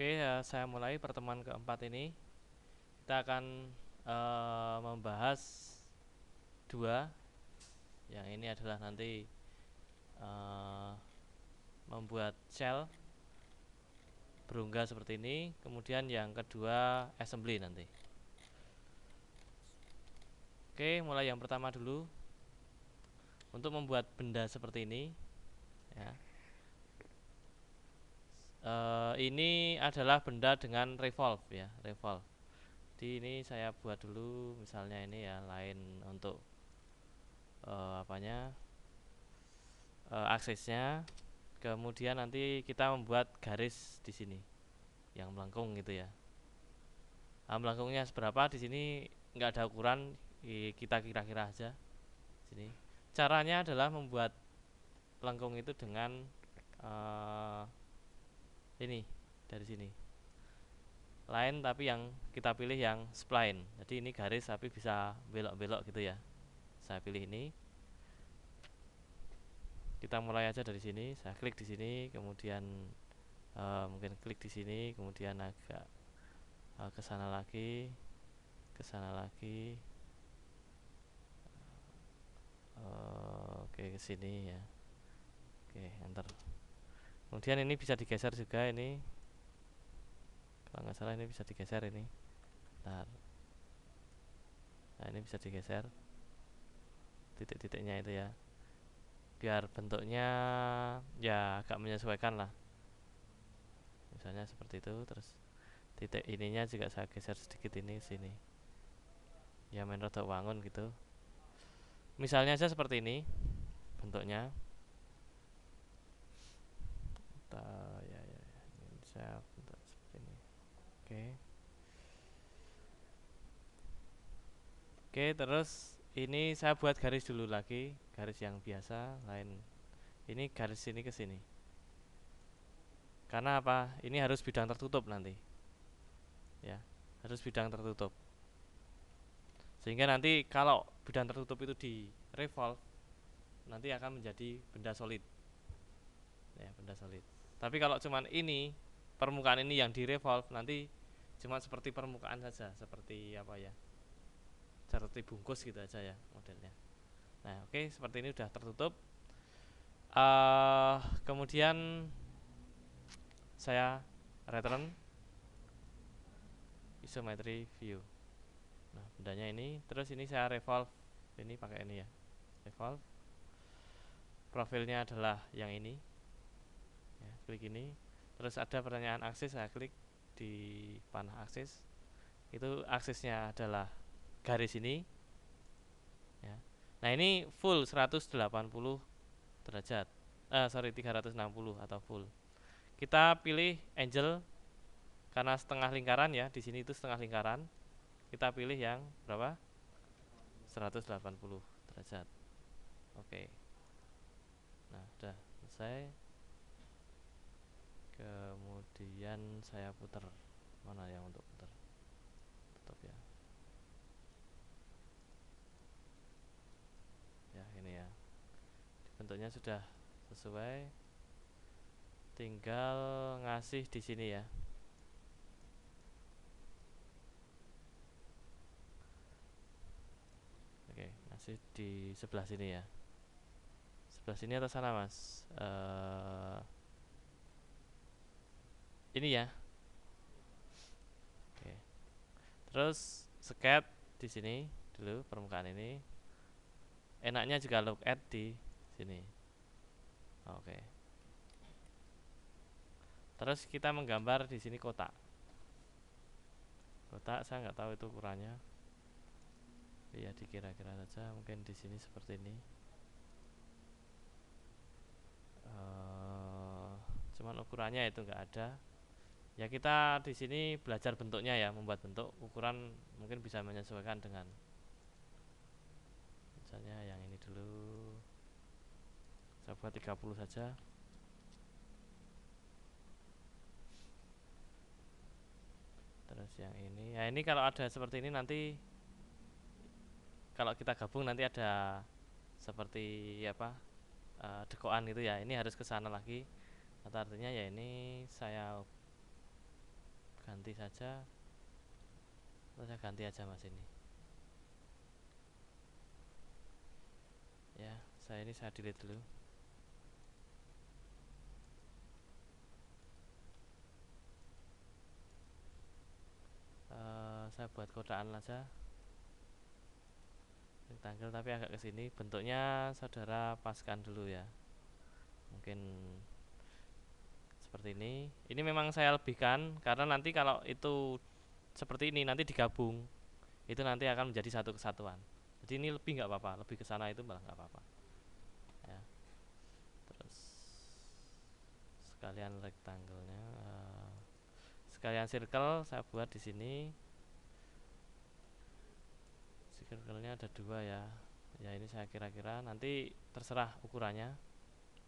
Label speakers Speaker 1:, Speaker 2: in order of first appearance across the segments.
Speaker 1: Oke, ya, saya mulai pertemuan keempat ini. Kita akan membahas dua. Yang ini adalah nanti eh, membuat shell berungga seperti ini. Kemudian yang kedua assembly nanti. Oke, mulai yang pertama dulu. Untuk membuat benda seperti ini, ya. Ini adalah benda dengan revolve ya, revolve. Jadi ini saya buat dulu, misalnya ini ya, line untuk apanya, aksesnya. Kemudian nanti kita membuat garis di sini yang melengkung gitu ya. Nah, melengkungnya seberapa di sini nggak ada ukuran, kita kira-kira aja sini. Caranya adalah membuat lengkung itu dengan ini dari sini. Line tapi yang kita pilih yang spline. Jadi ini garis tapi bisa belok-belok gitu ya. Saya pilih ini. Kita mulai aja dari sini. Saya klik di sini, kemudian mungkin klik di sini, kemudian agak ke sana lagi, ke sana lagi. Oke, ke sini ya. Oke, enter. Kemudian ini bisa digeser juga ini. Kalau nggak salah ini bisa digeser ini. Bentar. Nah, ini bisa digeser titik-titiknya itu ya. Biar bentuknya ya agak menyesuaikan lah. Misalnya seperti itu, terus titik ininya juga saya geser sedikit ini sini. Ya main rada wangun gitu. Misalnya aja seperti ini bentuknya. Ya, ini saya bentuk seperti ini. Oke. Oke, terus ini saya buat garis dulu lagi, garis yang biasa, lain. Ini garis sini ke sini. Karena apa? Ini harus bidang tertutup nanti. Ya, harus bidang tertutup. Sehingga nanti kalau bidang tertutup itu di revolve, nanti akan menjadi benda solid. Ya, benda solid. Tapi kalau cuman ini, permukaan ini yang di revolve, nanti cuma seperti permukaan saja, seperti apa ya? Seperti bungkus gitu aja ya modelnya. Nah, oke, seperti ini udah tertutup. Kemudian saya return isometry view. Nah, bendanya ini, terus ini saya revolve. Ini pakai ini ya, revolve. Profilnya adalah yang ini. Ya, klik ini. Terus ada pertanyaan aksis, saya klik di panah aksis. Itu aksesnya adalah garis ini. Ya. Nah, ini full 180 derajat. 360 atau full. Kita pilih angel karena setengah lingkaran ya, di sini itu setengah lingkaran. Kita pilih yang berapa? 180 derajat. Oke. Nah, udah selesai. Kemudian saya putar. Mana yang untuk putar? Tutup ya. Ya, ini ya. Bentuknya sudah sesuai. Tinggal ngasih di sini ya. Oke, ngasih di sebelah sini ya. Sebelah sini atau sana, Mas? Ini ya. Oke. Terus sket di sini dulu permukaan ini. Enaknya juga look at di sini. Oke. Terus kita menggambar di sini kotak. Kotak saya nggak tahu itu ukurannya. Ya dikira-kira saja mungkin di sini seperti ini. Cuman ukurannya itu nggak ada. Ya kita di sini belajar bentuknya ya, membuat bentuk. Ukuran mungkin bisa menyesuaikan dengan misalnya yang ini dulu. Saya buat 30 saja. Terus yang ini. Ya ini kalau ada seperti ini nanti kalau kita gabung nanti ada seperti apa? Dekoan gitu ya. Ini harus ke sana lagi. Artinya ya ini saya ganti saja, saya ganti aja mas ini ya. Saya delete dulu. Saya buat kodaan aja rectangle tapi agak kesini. Bentuknya saudara paskan dulu ya, mungkin seperti ini. Ini memang saya lebihkan karena nanti kalau itu seperti ini nanti digabung, itu nanti akan menjadi satu kesatuan. Jadi ini lebih nggak apa-apa, lebih ke sana itu malah nggak apa-apa ya. Terus sekalian rectangle-nya, sekalian circle saya buat di sini. Circle-nya ada 2 ya. Ya ini saya kira-kira nanti terserah ukurannya.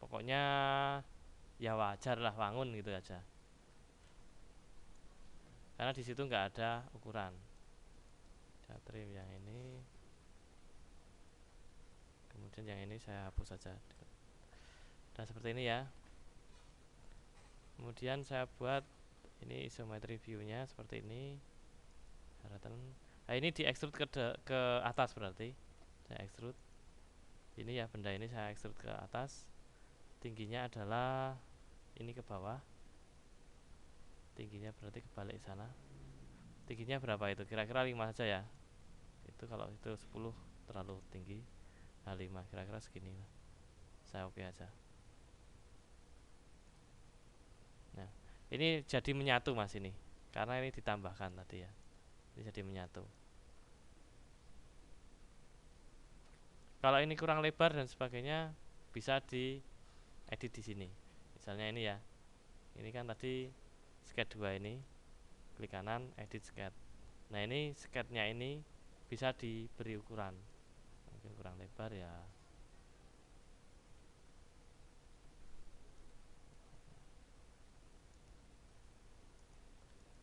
Speaker 1: Pokoknya ya wajar lah, bangun gitu aja. Karena di situ nggak ada ukuran. Trim yang ini, kemudian yang ini saya hapus saja. Dan seperti ini ya. Kemudian saya buat ini isometri view-nya seperti ini. Nah ini di extrude ke atas berarti. Saya extrude. Ini ya, benda ini saya extrude ke atas. Tingginya adalah ini ke bawah. Tingginya berarti kebalik sana. Tingginya berapa itu? Kira-kira 5 saja ya. Itu kalau itu 10 terlalu tinggi. Nah 5 kira-kira segini lah. Saya oke aja. Nah ini jadi menyatu mas ini, karena ini ditambahkan tadi ya. Ini jadi menyatu. Kalau ini kurang lebar dan sebagainya bisa diedit di sini. Misalnya ini ya. Ini kan tadi sketch 2 ini. Klik kanan edit sketch. Nah ini sketchnya ini bisa diberi ukuran. Mungkin kurang lebar ya.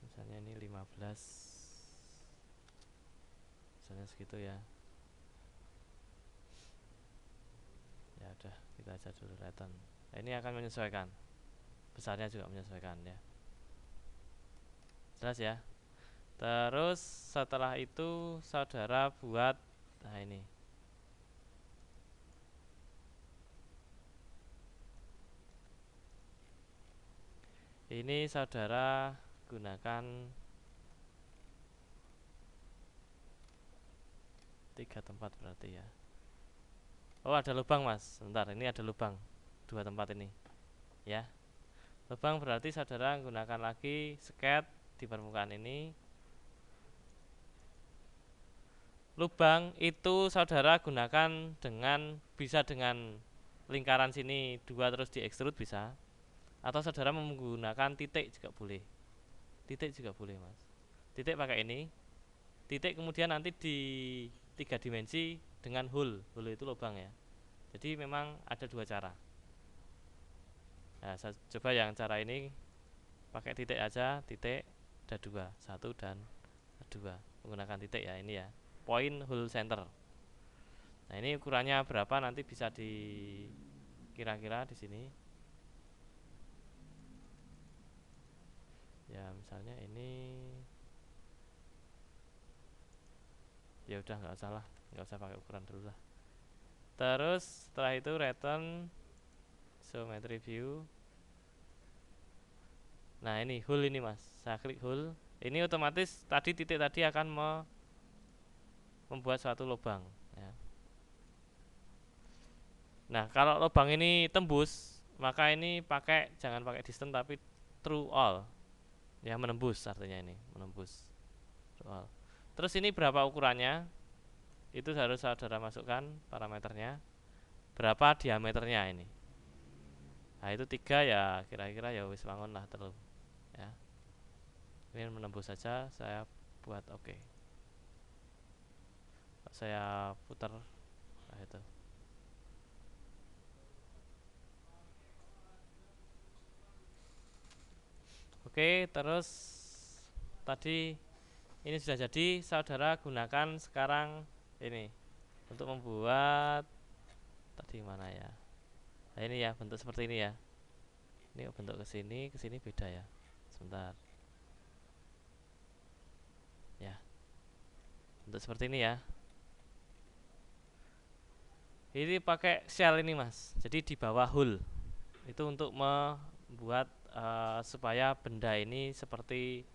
Speaker 1: Misalnya ini 15. Misalnya segitu ya. Ya udah, kita aja dulu return. Nah, ini akan menyesuaikan. Besarnya juga menyesuaikan ya. Jelas ya. Terus setelah itu saudara buat, nah ini saudara gunakan 3 tempat berarti ya. Oh ada lubang mas, sebentar, ini ada lubang 2 tempat ini ya. Lubang berarti saudara gunakan lagi sketch di permukaan ini. Lubang itu saudara gunakan dengan, bisa dengan lingkaran sini 2 terus di extrude bisa, atau saudara menggunakan titik juga boleh. Titik juga boleh mas. Titik pakai ini. Titik kemudian nanti di 3 dimensi dengan hole. Hole itu lubang ya. Jadi memang ada 2 cara. Nah saya coba yang cara ini, pakai titik aja. Titik ada 2, 1 dan 2. Menggunakan titik ya, ini ya, point hole center. Nah ini ukurannya berapa nanti bisa di kira-kira di sini. Ya misalnya ini, ya udah nggak usah lah, nggak usah pakai ukuran dulu lah. Terus setelah itu return geometry view. Nah ini hole ini mas, saya klik hole. Ini otomatis tadi titik tadi akan membuat suatu lubang ya. Nah kalau lubang ini tembus, maka ini jangan pakai distance tapi true all ya, menembus artinya ini, menembus true all. Terus ini berapa ukurannya, itu harus saudara masukkan parameternya, berapa diameternya ini. Nah itu 3 ya, kira-kira ya wis wangun lah terus ya. Ini menembus saja, saya buat oke. Saya putar, nah itu. Oke, terus tadi ini sudah jadi, saudara gunakan sekarang ini untuk membuat tadi mana ya. Nah ini ya, bentuk seperti ini ya. Ini bentuk kesini beda ya. Sebentar. ya. Untuk seperti ini ya. Ini pakai shell ini mas, jadi di bawah hull itu untuk membuat supaya benda ini seperti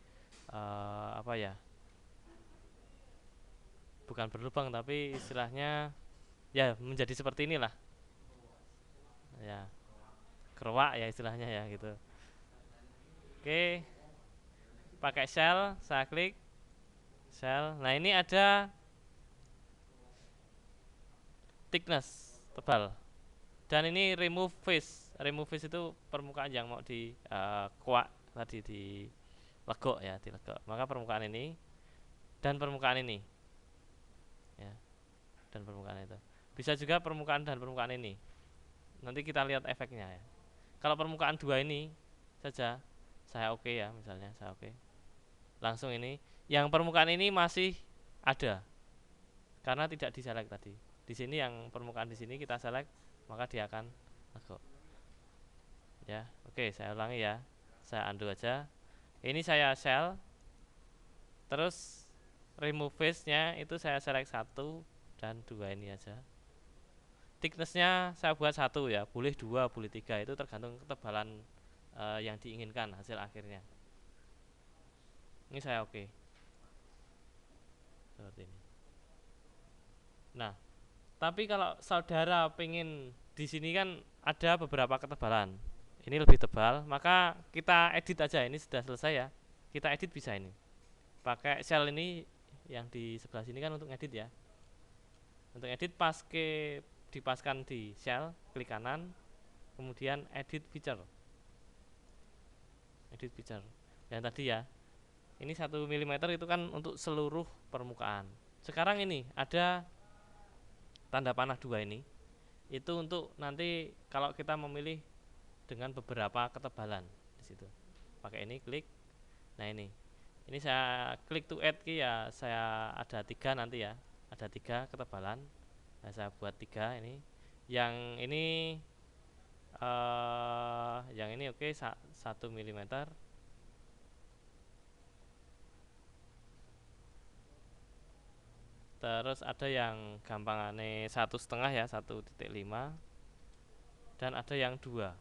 Speaker 1: apa ya, bukan berlubang tapi istilahnya ya menjadi seperti inilah ya, keruak ya istilahnya ya gitu. Oke, pakai shell, saya klik shell. Nah ini ada thickness, tebal. Dan ini remove face. Remove face itu permukaan yang mau di kuak tadi, di legok ya, di legok. Maka permukaan ini dan permukaan ini ya, dan permukaan itu. Bisa juga permukaan dan permukaan ini. Nanti kita lihat efeknya ya. Kalau permukaan dua ini saja saya oke ya, misalnya saya oke. Langsung ini. Yang permukaan ini masih ada karena tidak diselect tadi. Di sini yang permukaan di sini kita select, maka dia akan legok. Ya, oke, saya ulangi ya. Saya undo aja. Ini saya shell, terus remove face-nya itu saya select 1 dan 2 ini aja. Thickness-nya saya buat 1 ya, boleh 2, boleh 3, itu tergantung ketebalan yang diinginkan hasil akhirnya. Ini saya oke. Seperti ini. Nah, tapi kalau saudara pengen di sini kan ada beberapa ketebalan. Ini lebih tebal, maka kita edit aja. Ini sudah selesai ya. Kita edit bisa ini. Pakai shell ini yang di sebelah sini kan untuk edit ya. Untuk edit dipaskan di shell, klik kanan, kemudian edit feature. Edit feature. Yang tadi ya. Ini 1 mm itu kan untuk seluruh permukaan. Sekarang ini ada tanda panah 2 ini. Itu untuk nanti kalau kita memilih dengan beberapa ketebalan di situ. Pakai ini klik. Nah ini saya klik to add ya, saya ada 3 nanti ya. Ada 3 ketebalan. Nah, saya buat 3 ini. Yang ini oke 1 mm. Terus ada yang gampang aneh 1,5 ya, 1,5. Dan ada yang 2.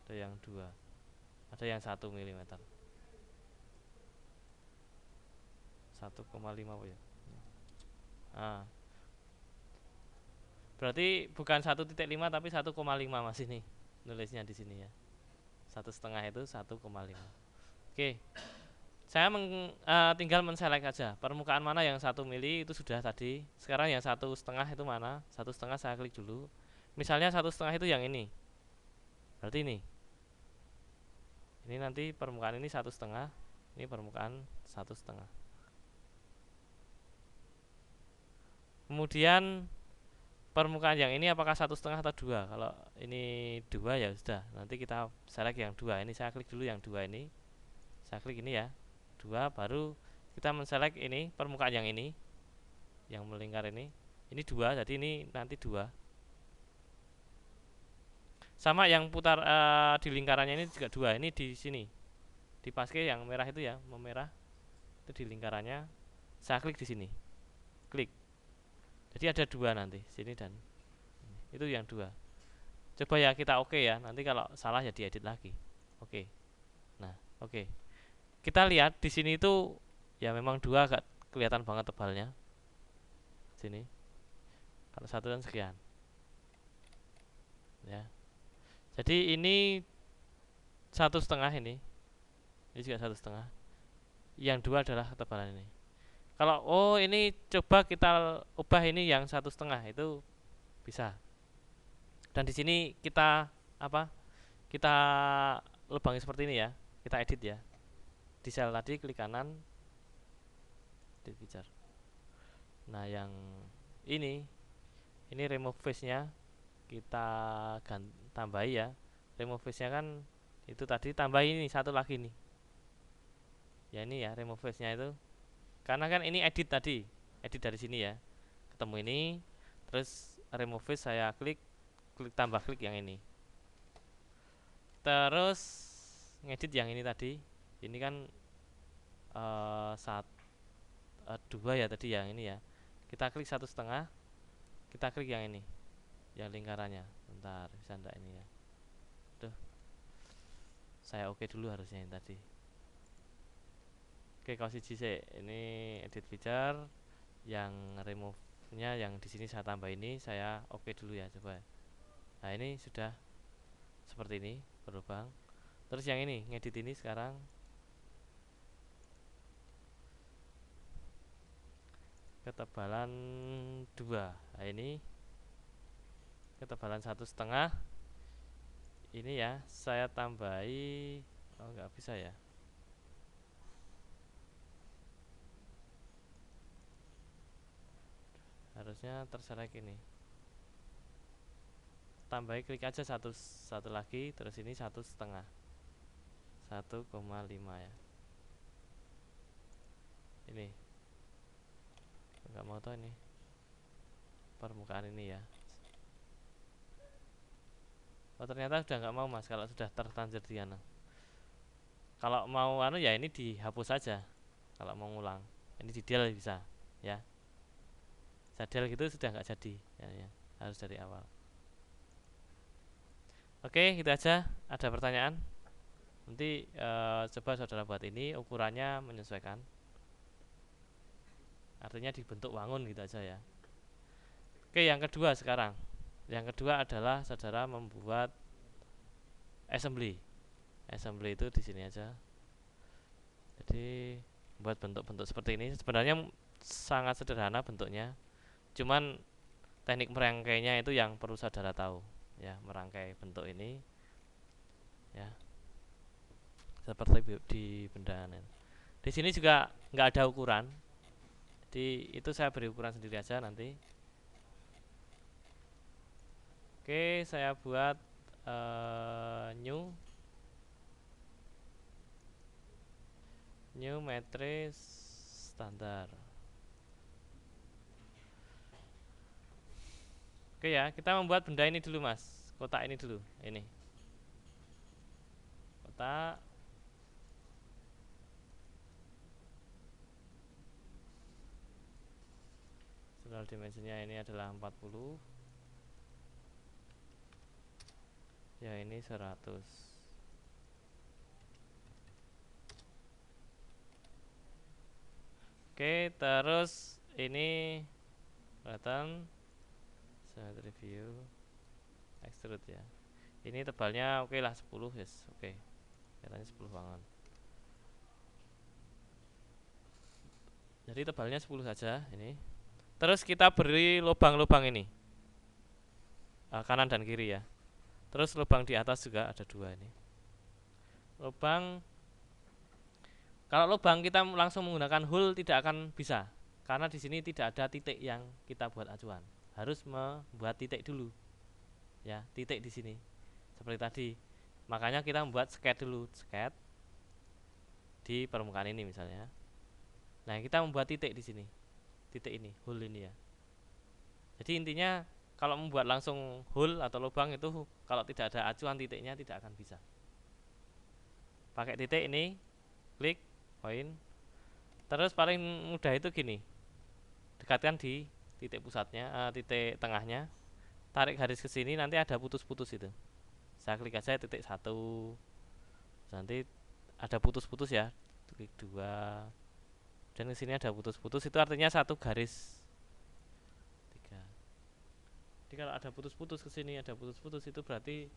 Speaker 1: Ada yang 2. Ada yang 1 mm. 1,5 ya. Nah, berarti bukan 1,5 tapi 1,5 mas ini nulisnya di sini ya. 1,5 itu 1,5. Oke. Saya tinggal menselect aja permukaan mana yang 1 mili itu sudah tadi. Sekarang yang 1,5 itu mana? 1,5 saya klik dulu. Misalnya 1,5 itu yang ini. Berarti ini. Ini nanti permukaan ini 1,5. Ini permukaan 1,5. Kemudian permukaan yang ini apakah 1,5 atau 2? Kalau ini 2 ya sudah. Nanti kita select yang 2. Ini saya klik dulu yang 2 ini. Saya klik ini ya. 2 baru kita menselect ini permukaan yang ini. Yang melingkar ini. Ini 2, jadi ini nanti 2. Sama yang putar di lingkarannya ini juga 2. Ini di sini. Di paske yang merah itu ya, memerah. Itu di lingkarannya. Saya klik di sini. Klik. Jadi ada 2 nanti, sini dan ini. Itu yang 2. Coba ya kita oke ya. Nanti kalau salah ya diedit lagi. Oke. Nah, oke. Kita lihat di sini itu ya memang 2 agak kelihatan banget tebalnya. Sini. Kalau 1 dan sekian. Ya. Jadi ini 1,5 ini. Ini juga 1,5. Yang 2 adalah ketebalan ini. Kalau ini coba kita ubah ini yang 1,5 itu bisa. Dan di sini kita apa? Kita lubangi seperti ini ya. Kita edit ya. Di sel tadi klik kanan, edit feature. Nah yang ini remove face-nya kita tambahi ya. Remove face-nya kan itu tadi, tambah ini satu lagi nih. Ya ini ya remove face-nya itu. Karena kan ini edit tadi, edit dari sini ya. Ketemu ini, terus remove face saya klik tambah klik yang ini. Terus ngedit yang ini tadi. Ini kan dua ya tadi yang ini ya. Kita klik 1,5, kita klik yang ini, yang lingkarannya. Bentar, bisa enggak ini ya? Duh, saya oke dulu harusnya yang tadi. Oke, kalau siji sih, ini edit feature, yang remove-nya yang di sini saya tambah ini, saya oke dulu ya, coba. Nah, ini sudah seperti ini, berlubang. Terus yang ini, ngedit ini sekarang ketebalan 2. Nah, ini ketebalan 1,5. Ini ya, saya tambahi. Oh, nggak bisa ya. Harusnya terselect ini. Tambahi, klik aja satu lagi, terus ini 1,5, 1,5 ya. Ini nggak mau tahu ini permukaan ini ya. Oh, ternyata sudah nggak mau mas kalau sudah terlanjur di anu. Kalau mau anu ya ini dihapus saja. Kalau mau ngulang, ini di delete bisa ya. Sadel gitu sudah nggak jadi ya, harus dari awal. Oke, itu aja. Ada pertanyaan? Nanti coba saudara buat ini ukurannya menyesuaikan. Artinya dibentuk wangun gitu aja ya. Oke, yang kedua sekarang. Yang kedua adalah saudara membuat assembly. Assembly itu di sini aja. Jadi buat bentuk-bentuk seperti ini sebenarnya sangat sederhana bentuknya. Cuman teknik merangkainya itu yang perlu saudara tahu ya, merangkai bentuk ini ya. Seperti di benda. Di sini juga nggak ada ukuran. Jadi itu saya beri ukuran sendiri aja nanti. Oke, saya buat new matrix standar. Oke ya, kita membuat benda ini dulu mas, kotak ini dulu, ini kotak. Total dimensinya ini adalah 40. Ya ini 100. Oke, terus ini pattern symmetry view extrude ya. Ini tebalnya oke lah 10 yes, oke. Katanya 10 banget. Jadi tebalnya 10 saja ini. Terus kita beri lubang-lubang ini. Kanan dan kiri ya. Terus lubang di atas juga ada 2 ini. Lubang, kalau lubang kita langsung menggunakan hole tidak akan bisa, karena di sini tidak ada titik yang kita buat acuan. Harus membuat titik dulu, ya titik di sini, seperti tadi. Makanya kita membuat sketch dulu, sketch di permukaan ini misalnya. Nah kita membuat titik di sini, titik ini, hole ini ya. Jadi intinya kalau membuat langsung hole atau lubang itu kalau tidak ada acuan titiknya tidak akan bisa. Pakai titik ini, klik poin. Terus paling mudah itu gini, dekatkan di titik pusatnya, titik tengahnya, tarik garis ke sini, nanti ada putus-putus itu. Saya klik aja titik 1, nanti ada putus-putus ya, klik 2, dan di sini ada putus-putus, itu artinya satu garis 3. Jadi kalau ada putus-putus ke sini, ada putus-putus, itu berarti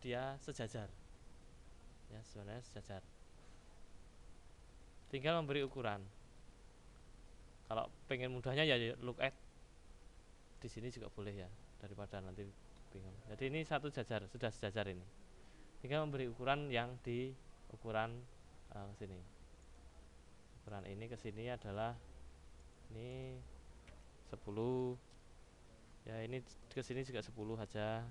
Speaker 1: dia sejajar. Ya, sebenarnya sejajar. Tinggal memberi ukuran. Kalau pengen mudahnya ya look at di sini juga boleh ya, daripada nanti bingung. Jadi ini satu jajar, sudah sejajar ini. Tinggal memberi ukuran yang di ukuran sini. Ukuran ini ke sini adalah ini 10. Ya ini ke sini juga 10 aja.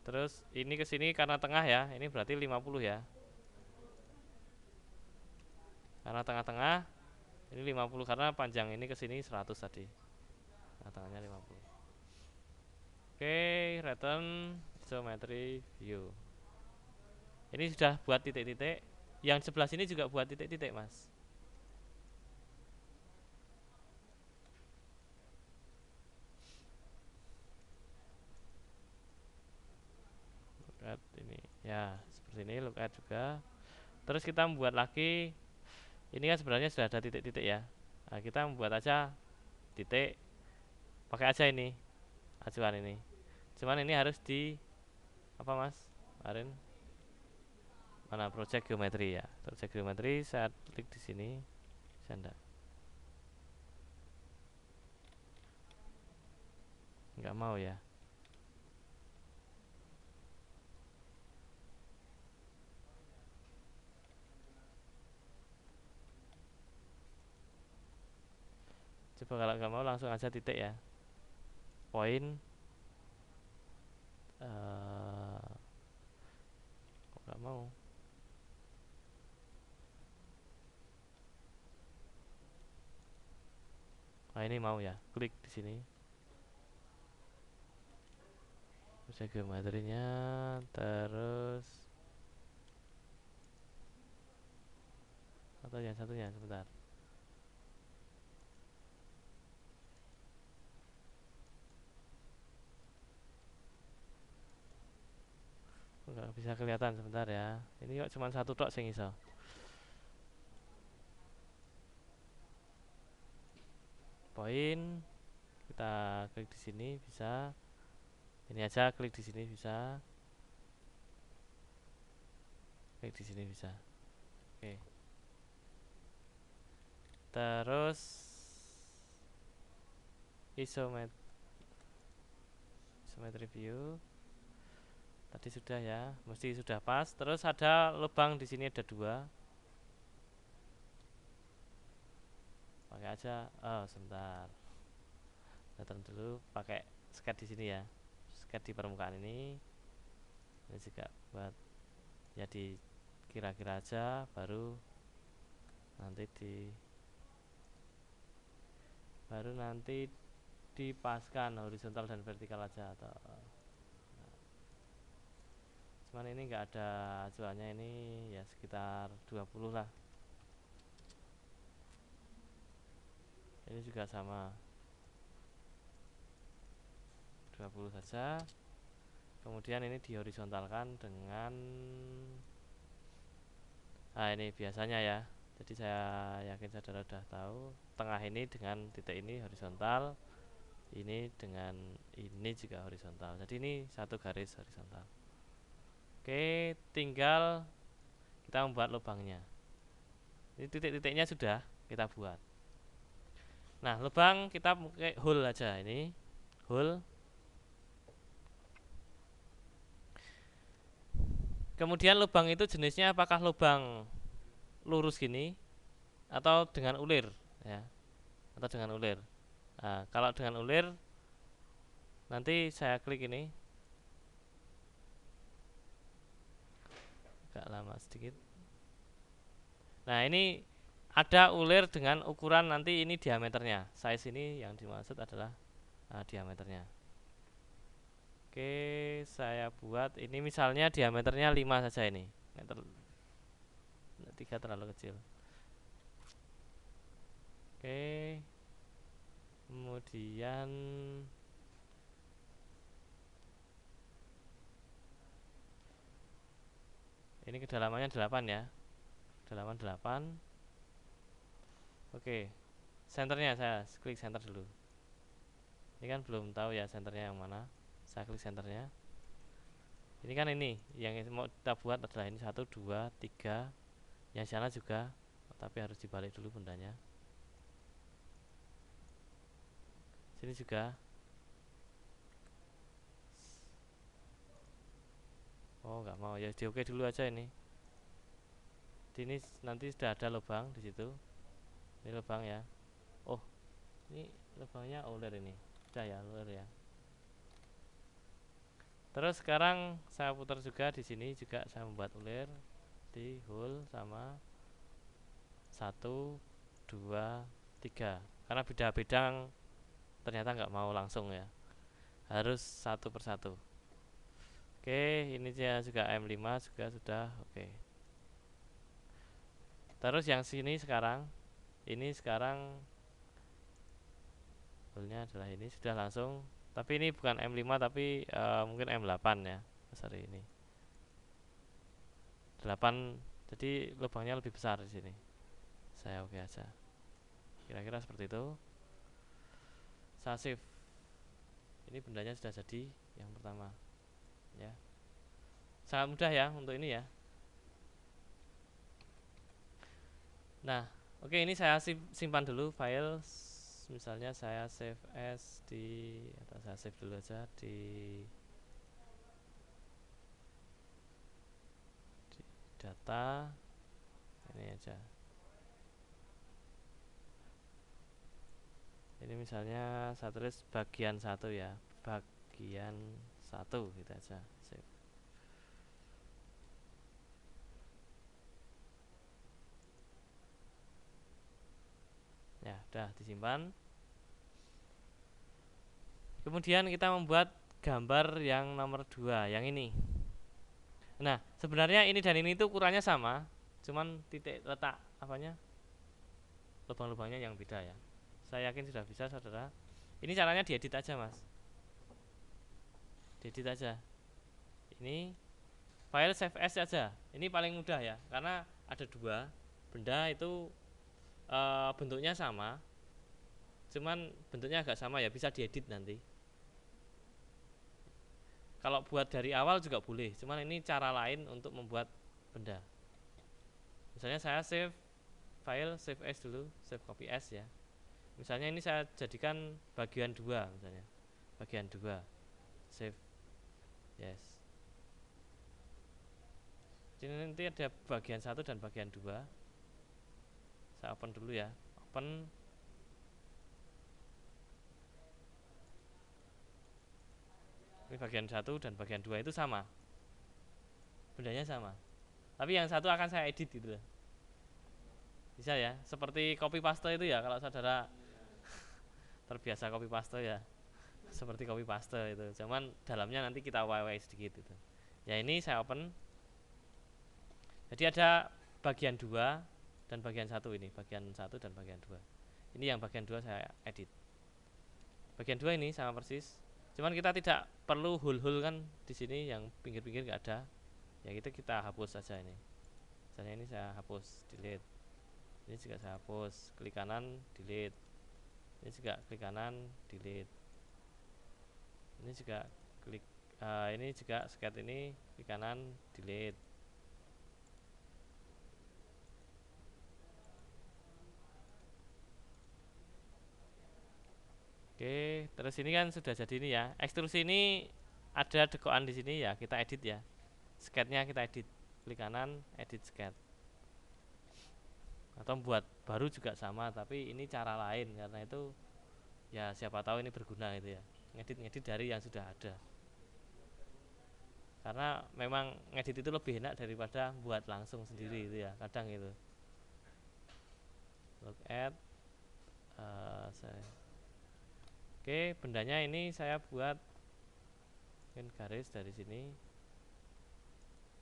Speaker 1: Terus ini ke sini karena tengah ya, ini berarti 50 ya. Karena tengah-tengah ini 50 karena panjang ini ke sini 100 tadi. Nah, tengahnya 50. Oke, return isometry view. Ini sudah buat titik-titik. Yang sebelah sini juga buat titik-titik, Mas. Look at ini. Ya, seperti ini look at juga. Terus kita membuat lagi, ini kan sebenarnya sudah ada titik-titik ya. Nah, kita membuat aja titik, pakai aja ini acuan ini. Cuman ini harus di apa, Mas? Kemarin mana project geometri ya? Project geometri saya klik di sini. Saya enggak mau ya. Coba kalau nggak mau langsung aja titik ya. Poin kok nggak mau. Nah, ini mau ya. Klik di sini. Project geometrinya terus atau yang satunya sebentar. Nggak bisa kelihatan sebentar ya. Ini kok cuma satu tok sing iso. Poin kita klik di sini bisa. Ini aja klik di sini bisa. Klik di sini bisa. Oke. Terus isometri view tadi sudah ya, mesti sudah pas. Terus ada lubang di sini ada dua. Pakai aja. Oh, sebentar. Datang dulu pakai sket di sini ya. Sket di permukaan ini. Ini juga buat ya di kira-kira aja baru nanti dipaskan horizontal dan vertikal aja atau cuman ini enggak ada acuannya, ini ya sekitar 20 lah. Ini juga sama 20 saja. Kemudian ini dihorizontalkan dengan ini biasanya ya. Jadi saya yakin saudara sudah tahu, tengah ini dengan titik ini horizontal, ini dengan ini juga horizontal. Jadi ini satu garis horizontal. Oke, tinggal kita membuat lubangnya. Ini titik-titiknya sudah kita buat. Nah, lubang kita pakai hole aja ini. Hole. Kemudian lubang itu jenisnya apakah lubang lurus gini atau dengan ulir ya. Atau dengan ulir. Nah, kalau dengan ulir nanti saya klik ini. Agak lama sedikit. Nah, ini ada ulir dengan ukuran nanti ini diameternya. Size ini yang dimaksud adalah diameternya. Oke, saya buat ini misalnya diameternya 5 saja ini. Meter 3 terlalu kecil. Oke. Kemudian ini kedalamannya 8 ya. Kedalaman 8. Oke. Senternya saya klik center dulu. Ini kan belum tahu ya senternya yang mana. Saya klik senternya. Ini kan ini yang mau kita buat adalah ini 1 2 3. Yang sana juga, tapi harus dibalik dulu bendanya. Sini juga. Oh, nggak mau ya, di oke dulu aja ini. Ini nanti sudah ada lubang di situ. Ini lubang ya. Oh, ini lubangnya ulir ini. Sudah ya, ulir ya. Terus sekarang saya putar juga di sini juga saya membuat ulir di hole sama 1 2 3. Karena beda-beda ternyata nggak mau langsung ya. Harus satu persatu. Oke, ini dia juga M5 juga sudah. Oke. Terus yang sini sekarang, ini sekarang goalnya adalah ini sudah langsung. Tapi ini bukan M5 tapi mungkin M8 ya. Sorry ini 8, jadi lubangnya lebih besar di sini. Saya oke aja. Kira-kira seperti itu. Saya save. Ini bendanya sudah jadi yang pertama. Ya. Sangat mudah ya untuk ini ya. Nah, oke ini saya simpan dulu file. Misalnya saya save as di, atau saya save dulu aja di data ini aja. Ini misalnya saya tulis bagian 1 ya, bagian 1 gitu aja. Save. Ya, udah disimpan. Kemudian kita membuat gambar yang nomor 2, yang ini. Nah, sebenarnya ini dan ini itu ukurannya sama, cuman titik letak apanya, lubang-lubangnya yang beda ya. Saya yakin sudah bisa, saudara. Ini caranya diedit aja, mas. Diedit aja. Ini file save as aja. Ini paling mudah ya, karena ada dua benda itu bentuknya sama, cuman bentuknya agak sama ya, bisa diedit nanti. Kalau buat dari awal juga boleh, cuman ini cara lain untuk membuat benda. Misalnya saya save file, save as dulu, save copy as ya. Misalnya ini saya jadikan bagian 2 misalnya. Bagian 2. Save. Yes. Jadi nanti ada bagian 1 dan bagian 2. Saya open dulu ya. Open. Ini bagian 1 dan bagian 2 itu sama. Bendanya sama. Tapi yang satu akan saya edit gitu loh. Bisa ya, seperti copy paste itu ya, kalau saudara terbiasa copy paste ya. Seperti copy paste itu. Cuman dalamnya nanti kita WW sedikit itu. Ya ini saya open. Jadi ada bagian 2 dan bagian 1 ini, bagian 1 dan bagian 2. Ini yang bagian 2 saya edit. Bagian 2 ini sama persis. Cuman kita tidak perlu hul-hul kan di sini, yang pinggir-pinggir nggak ada. Ya kita hapus saja ini. Misalnya ini saya hapus, delete. Ini juga saya hapus, klik kanan, delete. Ini juga klik kanan, delete. Ini juga klik ini juga sket ini, klik kanan, delete. Oke, terus ini kan sudah jadi ini ya. Ekstrusi ini ada dekokan di sini ya, kita edit ya. Sketnya kita edit, klik kanan, edit sket. Atau buat baru juga sama, tapi ini cara lain karena itu ya siapa tahu ini berguna gitu ya. Ngedit-ngedit dari yang sudah ada. Karena memang ngedit itu lebih enak daripada buat langsung sendiri itu ya, kadang itu. Look at Oke, bendanya ini saya buat mungkin garis dari sini,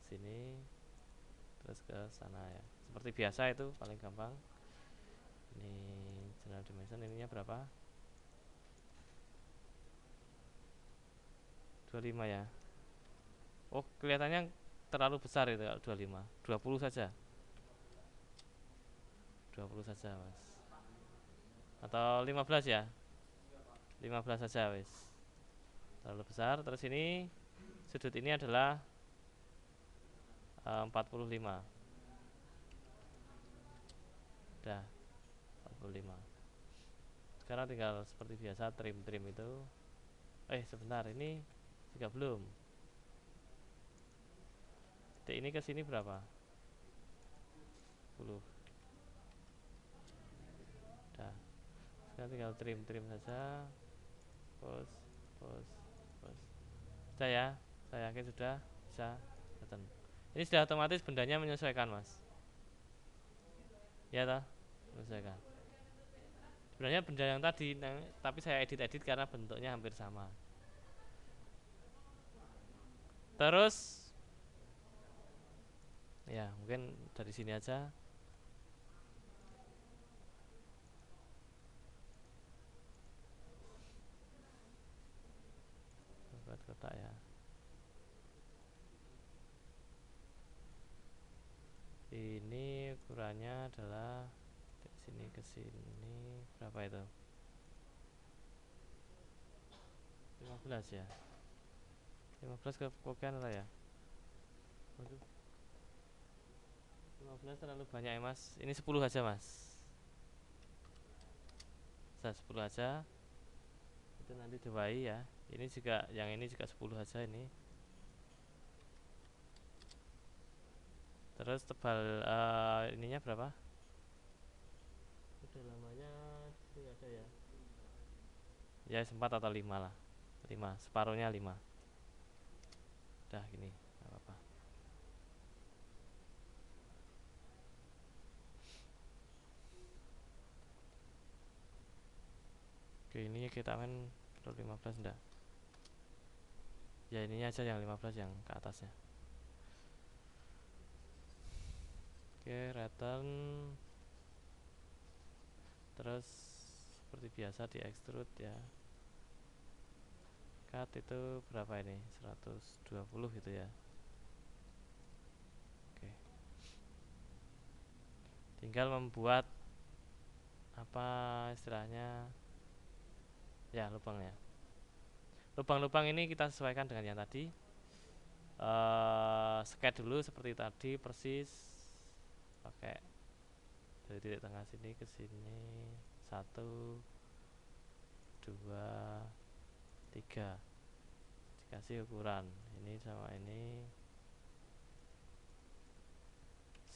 Speaker 1: sini, terus ke sana ya. Seperti biasa itu paling gampang. Ini general dimension ininya berapa? 25 ya. Oh, kelihatannya terlalu besar itu kalau 25. 20 saja. 20 saja, Mas. Atau 15 ya? 15 saja, wis. Terlalu besar. Terus ini sudut ini adalah 45. Udah 45. Sekarang tinggal seperti biasa trim-trim itu. Sebentar, ini juga belum. Titik ini ke sini berapa? 10. Udah. Sekarang tinggal trim-trim saja. Pos, pos, pos. Sudah ya, saya yakin sudah bisa kelihatan. Ini sudah otomatis bendanya menyesuaikan, Mas. Ya toh, menyesuaikan. Sebenarnya benda yang tadi, tapi saya edit-edit karena bentuknya hampir sama. Terus ya mungkin dari sini aja. Buat kotak ya. Ini ukurannya adalah dari sini ke sini berapa itu? 15 ya. 15 kepokian lah ya. Waduh. 15 terlalu banyak ya mas. Ini 10 aja mas. Bisa 10 aja. Itu nanti diwai ya. Ini juga, yang ini juga 10 aja ini. Terus tebal ininya berapa? Udah lamanya tidak ada ya. Ya 4 atau 5 lah. 5, separuhnya 5. Udah gini, gak apa-apa. Oke, ini kita kan perlu 15 enggak? Ya ininya aja yang 15 yang ke atasnya. Oke, return. Terus seperti biasa di extrude ya. Cut itu berapa ini? 120 gitu ya. Oke. Tinggal membuat apa istilahnya? Ya, lubang ya. Lubang-lubang ini kita sesuaikan dengan yang tadi. Sketch dulu seperti tadi persis. Pakai dari titik tengah sini ke sini 1 2 3, dikasih ukuran ini sama ini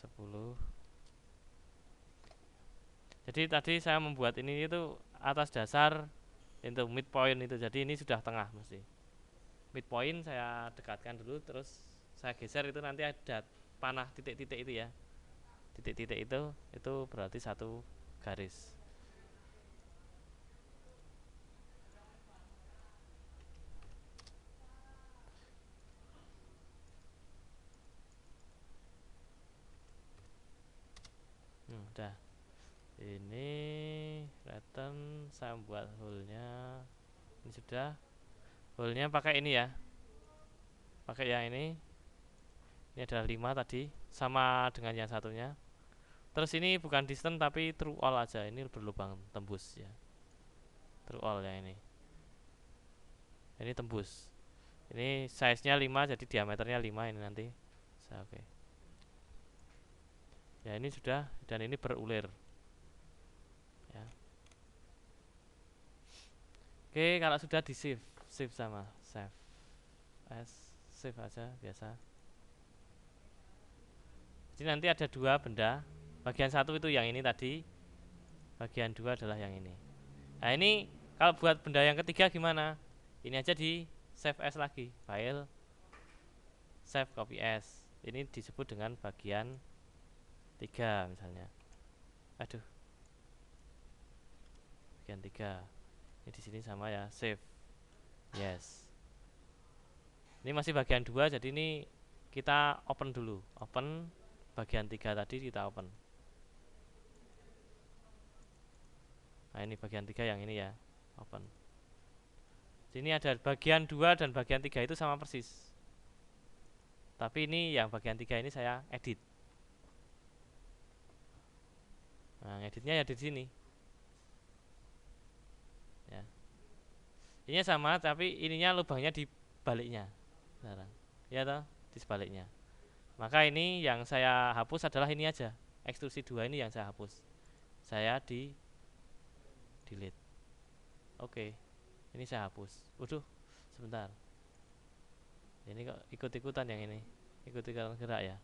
Speaker 1: 10. Jadi tadi saya membuat ini itu atas dasar itu midpoint itu, jadi ini sudah tengah mesti. Midpoint saya dekatkan dulu, terus saya geser, itu nanti ada panah titik-titik itu ya. Titik-titik itu berarti satu garis. Udah. Ini return, saya buat hole-nya. Ini sudah. Hole-nya pakai ini ya. Pakai yang ini. Ini adalah 5 tadi, sama dengan yang satunya. Terus ini bukan distance tapi true all aja. Ini berlubang tembus ya. True all yang ini. Ini tembus. Ini size-nya 5, jadi diameternya 5 ini nanti. Oke. Ya ini sudah, dan ini berulir. Ya. Oke, kalau sudah di save, save sama save as, save aja biasa. Jadi nanti ada dua benda. Bagian satu itu yang ini tadi. Bagian dua adalah yang ini. Nah ini kalau buat benda yang ketiga gimana? Ini aja di save as lagi, file save copy as. Ini disebut dengan bagian 3 misalnya. Aduh. Bagian 3. Ini di sini sama ya, save. Yes. Ini masih bagian 2, jadi ini kita open dulu. Open bagian 3 tadi kita open. Nah, ini bagian 3 yang ini ya, open. Sini ada bagian 2 dan bagian 3 itu sama persis. Tapi ini yang bagian 3 ini saya edit. Nah, editnya ya di sini. Ya. Ini sama, tapi ininya lubangnya di baliknya. Sekarang. Ya toh, di sebaliknya. Maka ini yang saya hapus adalah ini aja. Ekstrusi 2 ini yang saya hapus. Saya di delete. Oke. Ini saya hapus. Waduh, sebentar. Ini kok ikut-ikutan yang ini. Ikut-ikutan gerak ya.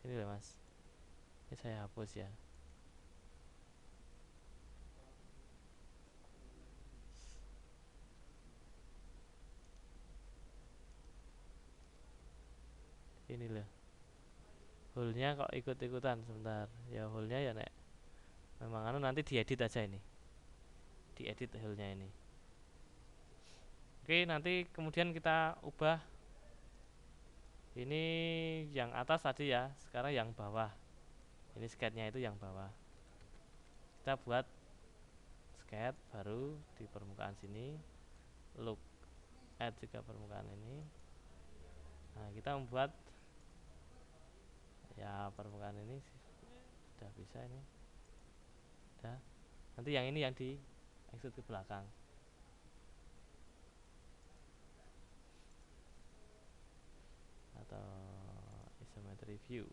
Speaker 1: Ini loh mas. Ini saya hapus ya. Ini loh. Hole-nya kok ikut-ikutan sebentar. Ya hole-nya ya nek. Memang anu nanti diedit aja ini. Diedit hole-nya ini. Oke, nanti kemudian kita ubah ini yang atas tadi ya, sekarang yang bawah. Ini sketnya itu yang bawah. Kita buat sketch baru di permukaan sini, look at juga permukaan ini. Nah, kita membuat ya permukaan ini sudah bisa ini. Sudah. Nanti yang ini yang di extrude ke belakang. Atau isometry view.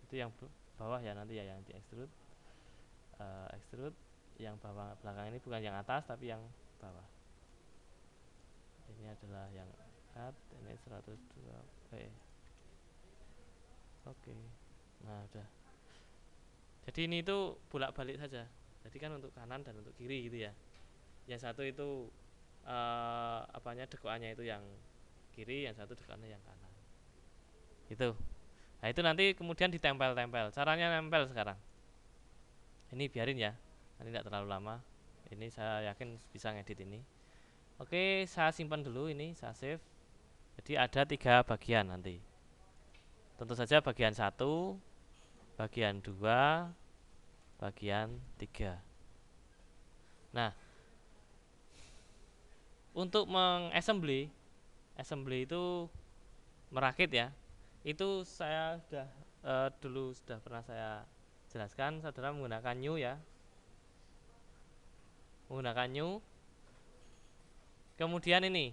Speaker 1: Itu yang bawah ya nanti ya yang di extrude. Extrude yang bawah belakang ini bukan yang atas tapi yang bawah. Ini adalah yang cut, ini 102p. Oke. Nah, udah. Jadi ini itu bolak-balik saja. Jadi kan untuk kanan dan untuk kiri gitu ya. Yang satu itu apanya dekuannya itu yang kiri, yang satu dekuannya yang kanan. Itu. Nah, itu nanti kemudian ditempel-tempel. Caranya nempel sekarang. Ini biarin ya. Nanti tidak terlalu lama. Ini saya yakin bisa ngedit ini. Oke, saya simpan dulu ini, saya save. Jadi ada 3 bagian nanti. Tentu saja bagian 1, bagian 2, bagian 3. Nah, untuk mengassembly, assembly itu merakit ya. Itu saya sudah dulu sudah pernah saya jelaskan, saudara menggunakan new ya. Menggunakan new. Kemudian ini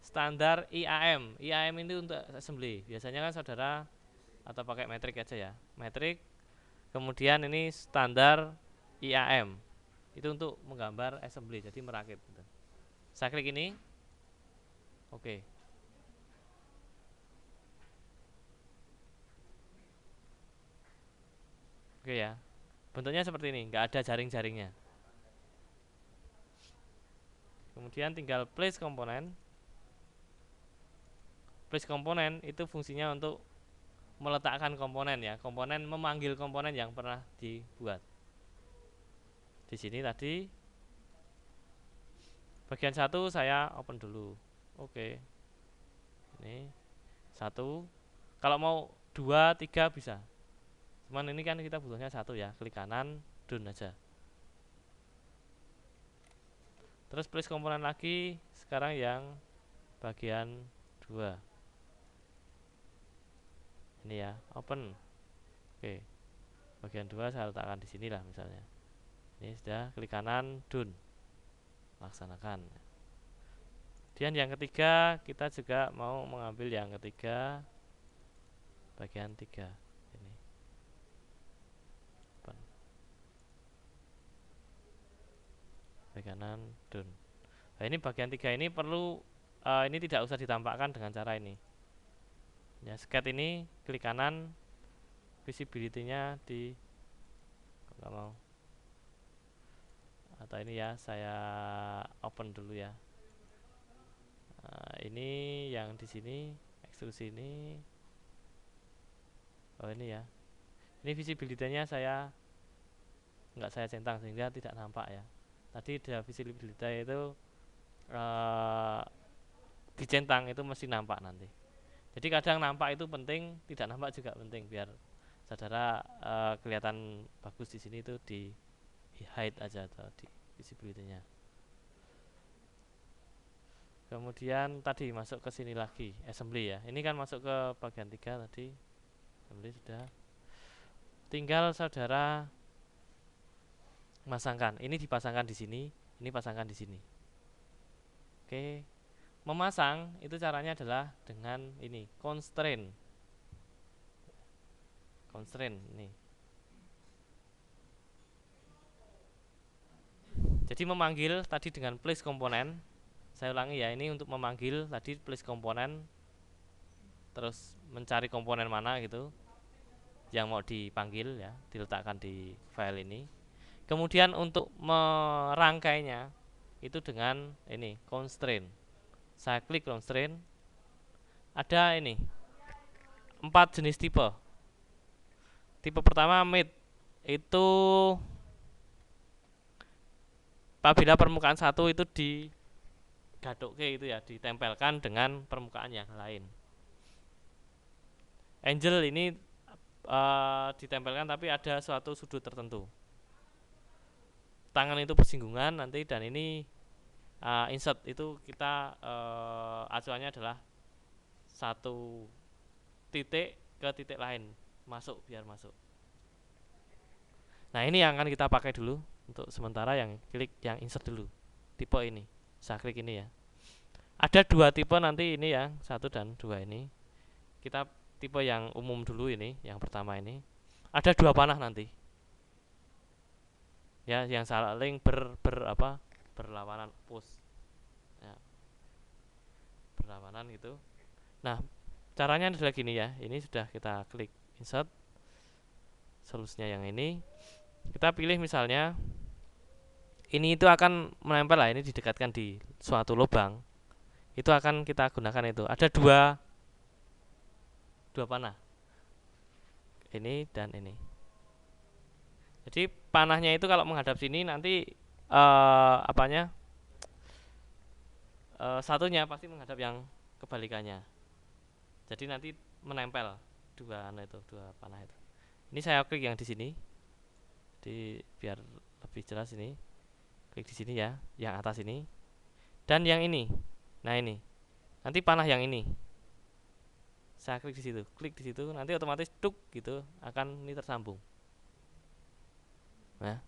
Speaker 1: standar IAM. IAM ini untuk assembly. Biasanya kan saudara atau pakai metrik aja ya. Metrik. Kemudian ini standar IAM. Itu untuk menggambar assembly, jadi merakit gitu. Saya klik ini. Oke. Oke ya. Bentuknya seperti ini, nggak ada jaring-jaringnya. Kemudian tinggal place komponen. Place komponen itu fungsinya untuk meletakkan komponen ya. Komponen memanggil komponen yang pernah dibuat. Di sini tadi bagian 1 saya open dulu. Oke. Ini 1. Kalau mau 2, 3 bisa. Cuman ini kan kita butuhnya 1 ya. Klik kanan, done aja. Terus place komponen lagi. Sekarang yang bagian 2. Ini ya, open. Oke. Bagian 2 saya letakkan di sini lah misalnya. Ini sudah, klik kanan, done. Laksanakan. Kemudian yang ketiga kita juga mau mengambil yang ketiga bagian 3 ini. Open. Bagian kanan, done. Nah, ini bagian 3 ini perlu ini tidak usah ditampakkan dengan cara ini. Ya, sketch ini klik kanan, visibility-nya di kalau mau. Atau ini ya, saya open dulu ya. Nah, ini yang di sini ekstrusi ini. Oh, ini ya. Ini visibility-nya saya nggak saya centang sehingga tidak nampak ya. Tadi ada visibility itu dicentang itu mesti nampak nanti. Jadi kadang nampak itu penting, tidak nampak juga penting biar saudara kelihatan bagus di sini itu di hide aja atau di visibility-nya. Kemudian tadi masuk ke sini lagi assembly ya. Ini kan masuk ke bagian 3 tadi. Assembly sudah. Tinggal saudara masangkan. Ini dipasangkan di sini, ini pasangkan di sini. Oke. Memasang itu caranya adalah dengan ini, constraint. Constraint ini. Jadi memanggil tadi dengan place komponen. Saya ulangi ya, ini untuk memanggil tadi place komponen, terus mencari komponen mana gitu yang mau dipanggil ya, diletakkan di file ini. Kemudian untuk merangkainya itu dengan ini constraint. Saya klik constraint. Ada ini 4 jenis tipe. Tipe pertama mid, itu apabila permukaan 1 itu gadoke itu ya, ditempelkan dengan permukaan yang lain. Angel ini ditempelkan tapi ada suatu sudut tertentu. Tangan itu bersinggungan nanti, dan ini insert itu kita acuannya adalah satu titik ke titik lain, masuk, biar masuk. Nah ini yang akan kita pakai dulu untuk sementara, yang klik yang insert dulu, tipe ini, saya klik ini ya. Ada dua tipe nanti ini ya, satu dan dua ini. Kita tipe yang umum dulu ini, yang pertama ini. Ada dua panah nanti. Ya, yang saling berlawanan, push. Ya, berlawanan gitu. Nah, caranya adalah gini ya. Ini sudah kita klik insert. Solusinya yang ini. Kita pilih misalnya ini itu akan menempel lah, ini didekatkan di suatu lubang. Itu akan kita gunakan itu. Ada dua panah. Ini dan ini. Jadi panahnya itu kalau menghadap sini nanti satunya pasti menghadap yang kebalikannya. Jadi nanti menempel dua panah itu. Ini saya klik yang di sini. Biar lebih jelas ini. Klik di sini ya, yang atas ini. Dan yang ini. Nah, ini. Nanti panah yang ini. Saya klik di situ. Klik di situ, nanti otomatis tuk gitu akan ini tersambung. Nah,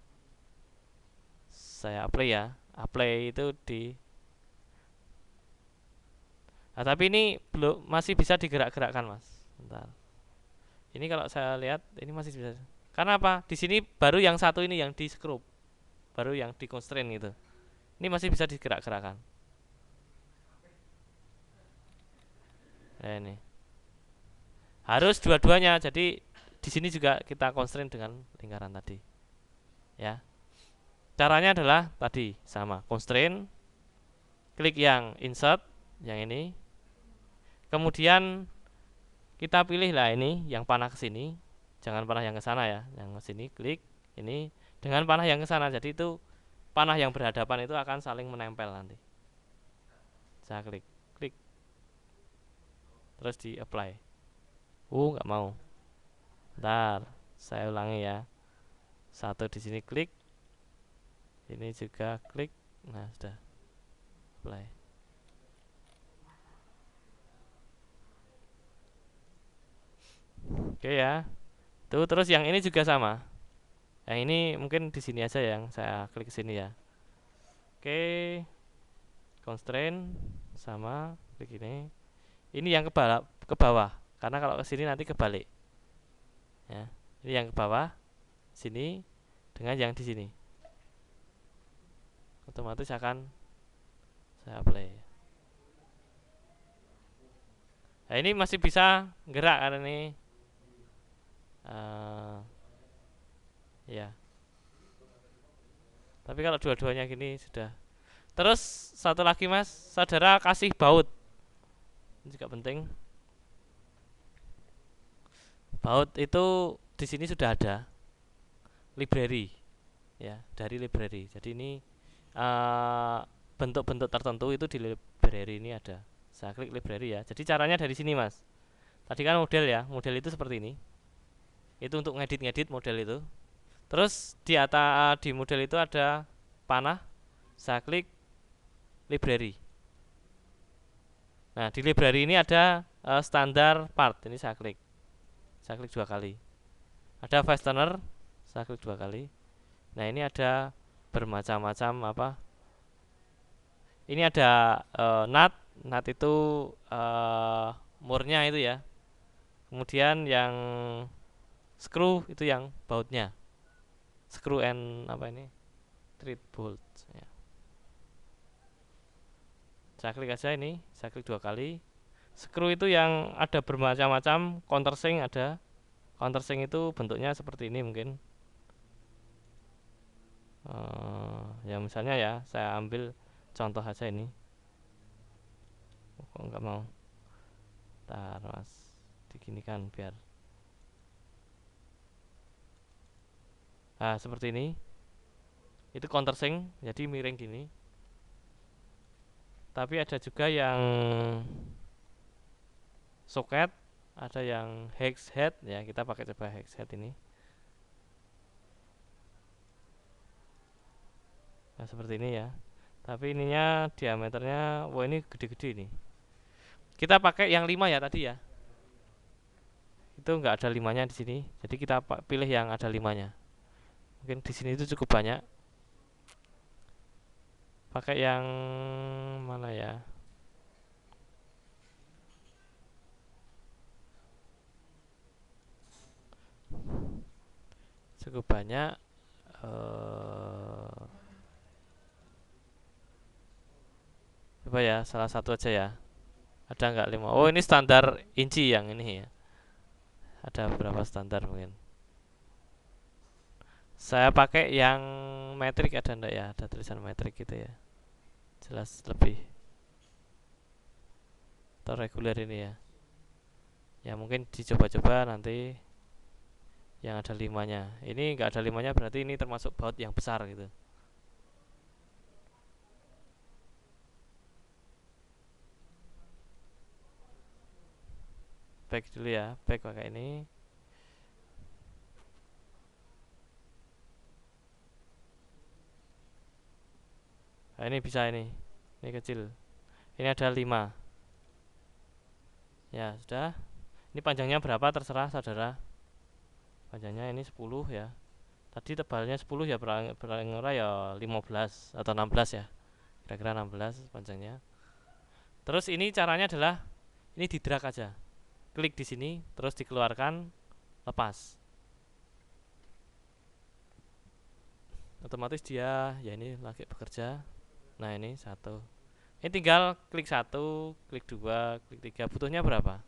Speaker 1: saya apply ya. Apply itu di. Nah, tapi ini belum, masih bisa digerak-gerakkan, Mas. Bentar. Ini kalau saya lihat ini masih bisa. Karena apa? Di sini baru yang satu ini yang di scrub. Baru yang di constraint gitu. Ini masih bisa digerak-gerakkan. Nah, ini. Harus dua-duanya. Jadi di sini juga kita constraint dengan lingkaran tadi. Ya. Caranya adalah tadi sama, constraint, klik yang insert, yang ini. Kemudian kita pilih lah ini yang panah ke sini, jangan panah yang ke sana ya, yang ke sini klik ini dengan panah yang ke sana. Jadi itu panah yang berhadapan itu akan saling menempel nanti. Saya klik, terus di apply. Nggak mau. Bentar, saya ulangi ya. Satu di sini klik, ini juga klik, nah sudah apply. Oke ya. Tuh, terus yang ini juga sama. Yang ini mungkin di sini aja yang saya klik sini ya. Oke. Constraint sama klik ini. Ini yang ke bawah. Karena kalau ke sini nanti kebalik. Ya. Ini yang ke bawah sini dengan yang di sini. Otomatis akan saya play. Nah, ini masih bisa gerak karena ini ya. Tapi kalau dua-duanya gini sudah. Terus satu lagi Mas, saudara kasih baut. Ini juga penting. Baut itu di sini sudah ada library, ya, dari library. Jadi ini bentuk-bentuk tertentu itu di library ini ada. Saya klik library ya. Jadi caranya dari sini Mas. Tadi kan model ya, model itu seperti ini. Itu untuk ngedit-ngedit model itu. Terus di atas di model itu ada panah. Saya klik library. Nah, di library ini ada standar part. Ini saya klik. Saya klik 2 kali. Ada fastener. Saya klik 2 kali. Nah, ini ada bermacam-macam apa? Ini ada nut. Nut itu murnya itu ya. Kemudian yang screw itu yang bautnya. Screw and apa ini? Thread bolt ya. Saya klik aja ini, saya klik 2 kali. Screw itu yang ada bermacam-macam, countersink ada. Countersink itu bentuknya seperti ini mungkin. Ya misalnya ya, saya ambil contoh aja ini. Kok nggak mau? Ntar Mas, diginikan biar. Nah seperti ini. Itu countersink, jadi miring gini. tapi ada juga yang socket, ada yang hex head ya. Kita pakai coba hex head ini. Nah seperti ini ya, tapi ininya diameternya, wah ini gede-gede nih. Kita pakai yang 5 ya tadi ya, itu nggak ada 5-nya di sini, jadi kita pilih yang ada 5-nya. Mungkin di sini itu cukup banyak, pakai yang mana ya, cukup banyak. Coba ya salah satu aja ya, ada nggak 5? Oh ini standar inci yang ini ya, ada beberapa standar mungkin. Saya pakai yang metrik, ada enggak ya, ada tulisan metrik gitu ya, jelas lebih. Atau reguler ini ya, ya mungkin dicoba-coba nanti yang ada 5-nya. Ini nggak ada 5-nya berarti ini termasuk baut yang besar gitu. Back dulu ya, back pakai ini. Nah, ini bisa ini kecil. Ini ada 5. Ya sudah. Ini panjangnya berapa terserah saudara. Panjangnya ini 10 ya. Tadi tebalnya 10 ya, paling murah ya 15 atau 16 ya. Kira-kira 16 panjangnya. Terus ini caranya adalah ini di drag aja. Klik di sini, terus dikeluarkan, lepas. Otomatis dia ya ini lagi bekerja. Nah ini satu. Ini tinggal klik 1, klik 2, klik 3. Butuhnya berapa?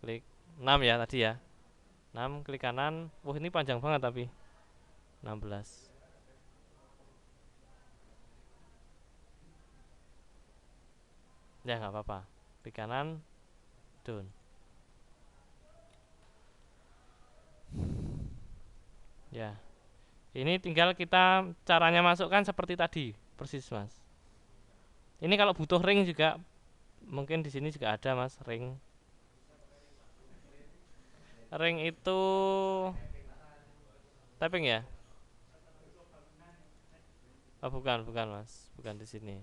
Speaker 1: Klik 6 ya tadi ya. 6, klik kanan. Wah ini panjang banget tapi 16. Ya nggak apa-apa. Klik kanan, down. Ya. Ini tinggal kita caranya masukkan seperti tadi, persis mas. Ini kalau butuh ring juga mungkin di sini juga ada mas, ring. Ring itu tapping ya? Oh bukan, bukan mas, bukan di sini.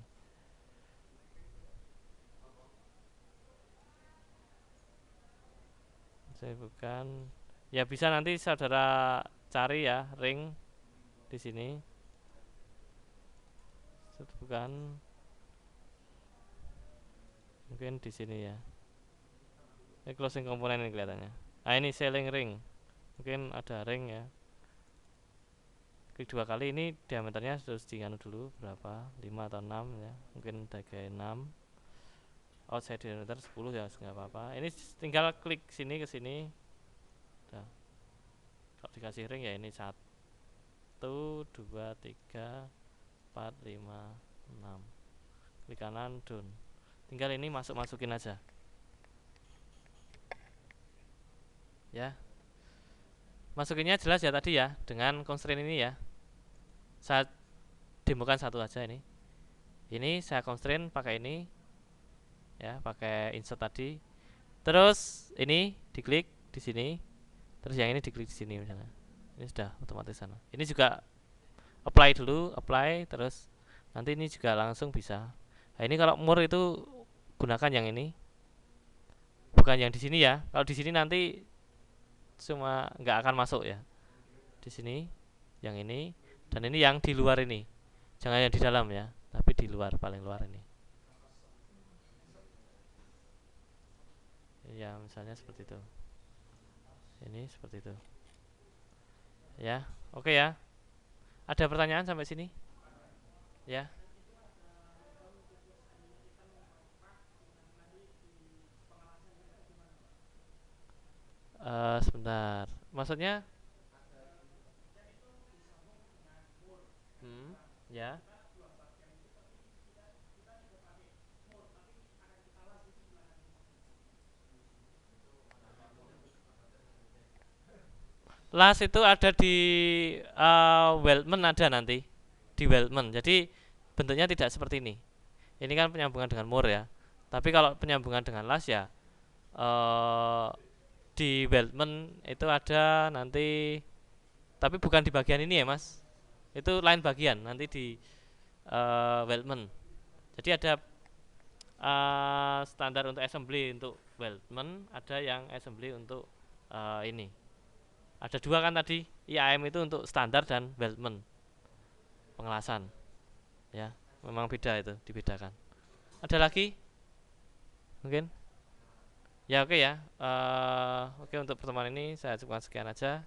Speaker 1: Saya bukan. Ya bisa nanti saudara cari ya ring di sini. Bukan. Mungkin di sini ya. Ini closing komponen ini kelihatannya. Ah ini selling ring. Mungkin ada ring ya. Klik 2 kali, ini diameternya harus dianu dulu berapa? 5 atau 6 ya. Mungkin kayak 6. Outside diameter 10 ya, nggak apa-apa. Ini tinggal klik sini ke sini. Udah. Kalau dikasih ring ya ini 1 2 3 4 5 6. Klik kanan down. Tinggal ini masukin aja. Ya. Masukinnya jelas ya tadi ya, dengan constraint ini ya. Saya demokan satu aja ini. Ini saya constraint pakai ini. Ya, pakai insert tadi. Terus ini diklik di sini. Terus yang ini diklik di sini misalnya. Ini sudah otomatis sana. Ini juga apply dulu, apply terus nanti ini juga langsung bisa. Nah, ini kalau more itu gunakan yang ini. Bukan yang di sini ya. Kalau di sini nanti cuma nggak akan masuk ya. Di sini yang ini dan ini yang di luar ini. Jangan yang di dalam ya, tapi di luar, paling luar ini. Ya, misalnya seperti itu. Ini seperti itu. Ya, oke ya. Ada pertanyaan sampai sini? Ya. Sebentar. Maksudnya? Ya. Las itu ada di weldment, ada nanti di weldment. Jadi bentuknya tidak seperti ini. Ini kan penyambungan dengan mur ya. Tapi kalau penyambungan dengan las ya, eh, di weldment itu ada nanti, tapi bukan di bagian ini ya mas. Itu lain bagian nanti di weldment. Jadi ada standar untuk assembly untuk weldment, ada yang assembly untuk ini. Ada dua kan tadi, IAM itu untuk standar dan weldment pengelasan. Ya, memang beda itu, dibedakan. Ada lagi mungkin? Ya oke ya. Oke untuk pertemuan ini saya cukupkan sekian aja.